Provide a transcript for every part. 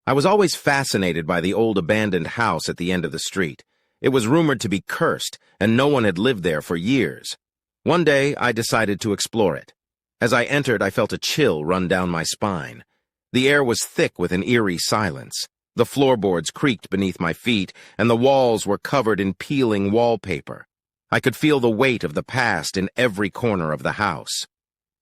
I was always fascinated by the old abandoned house at the end of the street. It was rumored to be cursed, and no one had lived there for years. One day, I decided to explore it. As I entered, I felt a chill run down my spine. The air was thick with an eerie silence. The floorboards creaked beneath my feet, and the walls were covered in peeling wallpaper. I could feel the weight of the past in every corner of the house.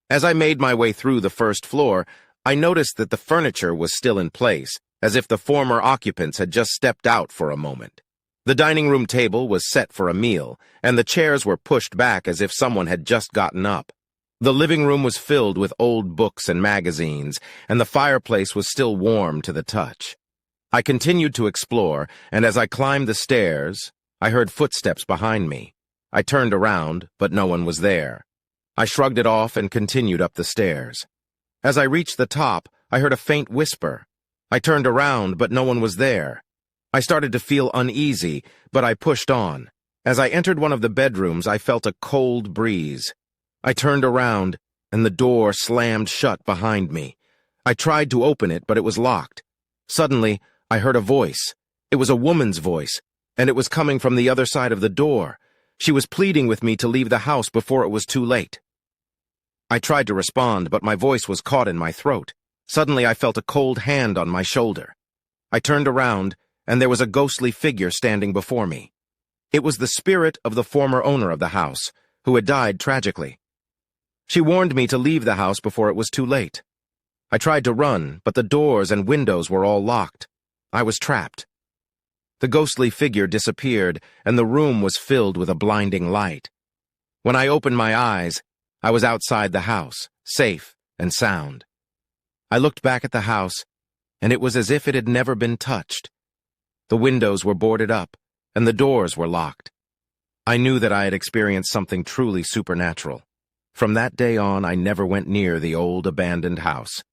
As I made my way through the first floor, I noticed that the furniture was still in place, as if the former occupants had just stepped out for a moment. The dining room table was set for a meal, and the chairs were pushed back as if someone had just gotten up. The living room was filled with old books and magazines, and the fireplace was still warm to the touch. I continued to explore, and as I climbed the stairs, I heard footsteps behind me. I turned around, but no one was there. I shrugged it off and continued up the stairs. As I reached the top, I heard a faint whisper. I turned around, but no one was there. I started to feel uneasy, but I pushed on. As I entered one of the bedrooms, I felt a cold breeze. I turned around, and the door slammed shut behind me. I tried to open it, but it was locked. Suddenly, I heard a voice. It was a woman's voice, and it was coming from the other side of the door. She was pleading with me to leave the house before it was too late. I tried to respond, but my voice was caught in my throat. Suddenly, I felt a cold hand on my shoulder. I turned around, and there was a ghostly figure standing before me. It was the spirit of the former owner of the house, who had died tragically. She warned me to leave the house before it was too late. I tried to run, but the doors and windows were all locked. I was trapped. The ghostly figure disappeared, and the room was filled with a blinding light. When I opened my eyes, I was outside the house, safe and sound. I looked back at the house, and it was as if it had never been touched. The windows were boarded up, and the doors were locked. I knew that I had experienced something truly supernatural. From that day on, I never went near the old abandoned house.